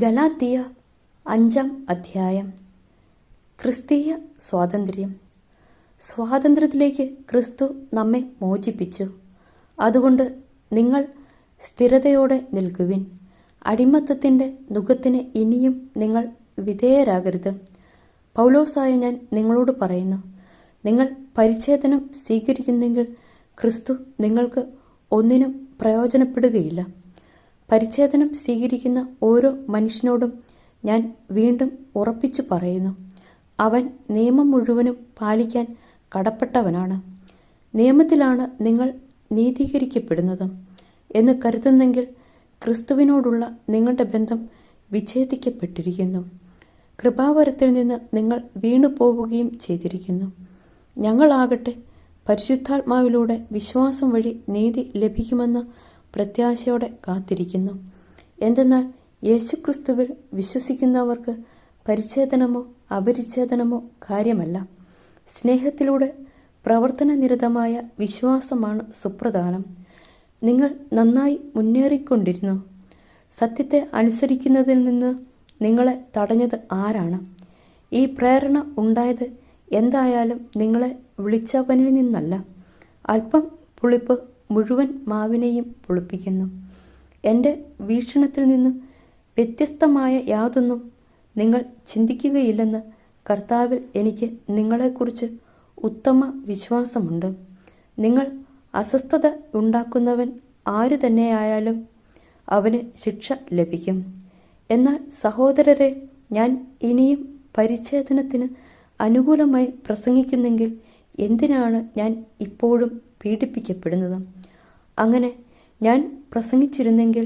ഗലാത്യർ 5-ാം അധ്യായം. ക്രിസ്തീയ സ്വാതന്ത്ര്യം. സ്വാതന്ത്ര്യത്തിലേക്ക് ക്രിസ്തു നമ്മെ മോചിപ്പിച്ചു. അതുകൊണ്ട് നിങ്ങൾ സ്ഥിരതയോടെ നിൽക്കുവിൻ. അടിമത്തത്തിൻ്റെ നുകത്തിന് ഇനിയും നിങ്ങൾ വിധേയരാകരുത്. പൗലോസായ ഞാൻ നിങ്ങളോട് പറയുന്നു, നിങ്ങൾ പരിച്ഛേദനം സ്വീകരിക്കുന്നെങ്കിൽ ക്രിസ്തു നിങ്ങൾക്ക് ഒന്നിനും പ്രയോജനപ്പെടുകയില്ല. പരിച്ഛേദനം സ്വീകരിക്കുന്ന ഓരോ മനുഷ്യനോടും ഞാൻ വീണ്ടും ഉറപ്പിച്ചു പറയുന്നു, അവൻ നിയമം മുഴുവനും പാലിക്കാൻ കടപ്പെട്ടവനാണ്. നിയമത്തിലാണ് നിങ്ങൾ നീതീകരിക്കപ്പെടുന്നത് എന്ന് കരുതുന്നെങ്കിൽ ക്രിസ്തുവിനോടുള്ള നിങ്ങളുടെ ബന്ധം വിച്ഛേദിക്കപ്പെട്ടിരിക്കുന്നു. കൃപാവരത്തിൽ നിന്ന് നിങ്ങൾ വീണു പോവുകയും ചെയ്തിരിക്കുന്നു. ഞങ്ങളാകട്ടെ പരിശുദ്ധാത്മാവിലൂടെ വിശ്വാസം വഴി നീതി ലഭിക്കുമെന്ന പ്രത്യാശയോടെ കാത്തിരിക്കുന്നു. എന്തെന്നാൽ യേശുക്രിസ്തുവിൽ വിശ്വസിക്കുന്നവർക്ക് പരിച്ഛേദനമോ അപരിച്ഛേദനമോ കാര്യമല്ല. സ്നേഹത്തിലൂടെ പ്രവർത്തനനിരതമായ വിശ്വാസമാണ് സുപ്രധാനം. നിങ്ങൾ നന്നായി മുന്നേറിക്കൊണ്ടിരുന്നു. സത്യത്തെ അനുസരിക്കുന്നതിൽ നിന്ന് നിങ്ങളെ തടഞ്ഞത് ആരാണ്? ഈ പ്രേരണ ഉണ്ടായത് എന്തായാലും നിങ്ങളെ വിളിച്ചവനിൽ നിന്നല്ല. അല്പം പുളിപ്പ് മുഴുവൻ മാവിനെയും പുളിപ്പിക്കുന്നു. എൻ്റെ വീക്ഷണത്തിൽ നിന്ന് വ്യത്യസ്തമായ യാതൊന്നും നിങ്ങൾ ചിന്തിക്കുകയില്ലെന്ന് കർത്താവിൽ എനിക്ക് നിങ്ങളെക്കുറിച്ച് ഉത്തമ വിശ്വാസമുണ്ട്. നിങ്ങൾ അസ്വസ്ഥത ഉണ്ടാക്കുന്നവൻ ആരു തന്നെയായാലും അവന് ശിക്ഷ ലഭിക്കും. എന്നാൽ സഹോദരരെ, ഞാൻ ഇനിയും പരിച്ഛേദനത്തിന് അനുകൂലമായി പ്രസംഗിക്കുന്നെങ്കിൽ എന്തിനാണ് ഞാൻ ഇപ്പോഴും പീഡിപ്പിക്കപ്പെടുന്നത്? അങ്ങനെ ഞാൻ പ്രസംഗിച്ചിരുന്നെങ്കിൽ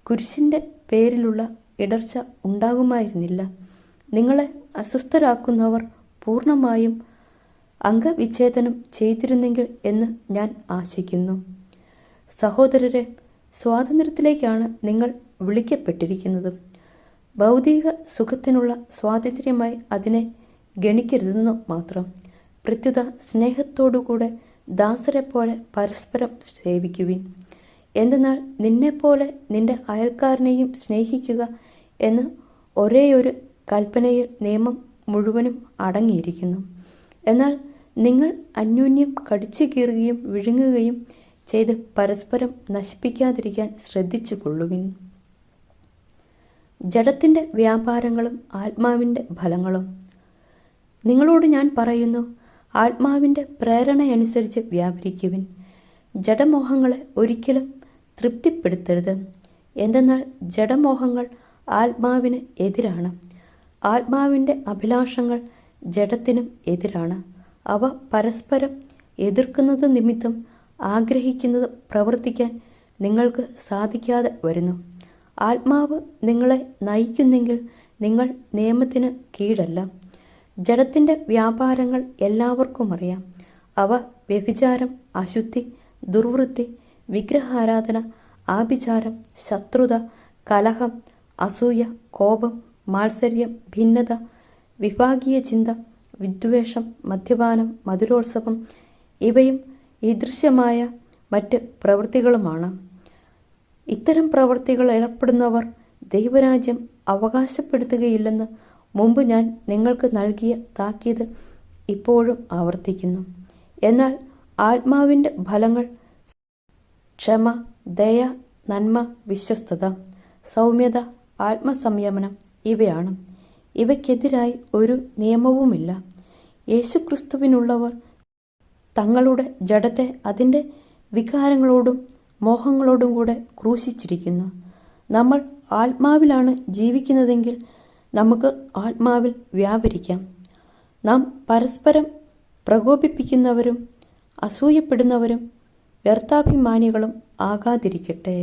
കുരിശിൻ്റെ പേരിലുള്ള ഇടർച്ച ഉണ്ടാകുമായിരുന്നില്ല. നിങ്ങളെ അസ്വസ്ഥരാക്കുന്നവർ പൂർണ്ണമായും അംഗവിച്ഛേദനം ചെയ്തിരുന്നെങ്കിൽ എന്ന് ഞാൻ ആശിക്കുന്നു. സഹോദരരെ, സ്വാതന്ത്ര്യത്തിലേക്കാണ് നിങ്ങൾ വിളിക്കപ്പെട്ടിരിക്കുന്നത്. ഭൗതിക സുഖത്തിനുള്ള സ്വാതന്ത്ര്യമായി അതിനെ ഗണിക്കരുതെന്നു മാത്രം. പ്രത്യുത സ്നേഹത്തോടുകൂടെ ദാസരെപ്പോലെ പരസ്പരം സേവിക്കുവിൻ. എന്തെന്നാൽ നിന്നെപ്പോലെ നിന്റെ അയൽക്കാരനെയും സ്നേഹിക്കുക എന്ന് ഒരേയൊരു കൽപ്പനയിൽ നിയമം മുഴുവനും അടങ്ങിയിരിക്കുന്നു. എന്നാൽ നിങ്ങൾ അന്യോന്യം കടിച്ചു കീറുകയും വിഴുങ്ങുകയും ചെയ്ത് പരസ്പരം നശിപ്പിക്കാതിരിക്കാൻ ശ്രദ്ധിച്ചു കൊള്ളുവിൻ. ജഡത്തിൻ്റെ വ്യാപാരങ്ങളും ആത്മാവിൻ്റെ ഫലങ്ങളും. നിങ്ങളോട് ഞാൻ പറയുന്നു, ആത്മാവിൻ്റെ പ്രേരണയനുസരിച്ച് വ്യാപരിക്കുവിൻ. ജഡമോഹങ്ങളെ ഒരിക്കലും തൃപ്തിപ്പെടുത്തരുത്. എന്തെന്നാൽ ജഡമോഹങ്ങൾ ആത്മാവിന് എതിരാണ്. ആത്മാവിൻ്റെ അഭിലാഷങ്ങൾ ജഡത്തിനും എതിരാണ്. അവ പരസ്പരം എതിർക്കുന്നത് നിമിത്തം ആഗ്രഹിക്കുന്നത് പ്രവർത്തിക്കാൻ നിങ്ങൾക്ക് സാധിക്കാതെ വരുന്നു. ആത്മാവ് നിങ്ങളെ നയിക്കുന്നെങ്കിൽ നിങ്ങൾ നിയമത്തിന് കീഴല്ല. ജഡത്തിൻ്റെ വ്യാപാരങ്ങൾ എല്ലാവർക്കും അറിയാം. അവ വ്യഭിചാരം, അശുദ്ധി, ദുർവൃത്തി, വിഗ്രഹാരാധന, ആഭിചാരം, ശത്രുത, കലഹം, അസൂയ, കോപം, മാത്സര്യം, ഭിന്നത, വിഭാഗീയ ചിന്ത, വിദ്വേഷം, മദ്യപാനം, മധുരോത്സവം ഇവയും ഈദൃശ്യമായ മറ്റ് പ്രവൃത്തികളുമാണ്. ഇത്തരം പ്രവൃത്തികൾ ഏർപ്പെടുന്നവർ ദൈവരാജ്യം അവകാശപ്പെടുത്തുകയില്ലെന്ന് മുമ്പ് ഞാൻ നിങ്ങൾക്ക് നൽകിയ താക്കീത് ഇപ്പോഴും ആവർത്തിക്കുന്നു. എന്നാൽ ആത്മാവിൻ്റെ ഫലങ്ങൾ ക്ഷമ, ദയ, നന്മ, വിശ്വസ്തത, സൗമ്യത, ആത്മസംയമനം ഇവയാണ്. ഇവയ്ക്കെതിരായി ഒരു നിയമവുമില്ല. യേശുക്രിസ്തുവിനുള്ളവർ തങ്ങളുടെ ജഡത്തെ അതിൻ്റെ വികാരങ്ങളോടും മോഹങ്ങളോടും കൂടെ ക്രൂശിച്ചിരിക്കുന്നു. നമ്മൾ ആത്മാവിലാണ് ജീവിക്കുന്നതെങ്കിൽ നമുക്ക് ആത്മാവിൽ വ്യാപരിക്കാം. നാം പരസ്പരം പ്രകോപിപ്പിക്കുന്നവരും അസൂയപ്പെടുന്നവരും വ്യർത്ഥാഭിമാനികളും ആകാതിരിക്കട്ടെ.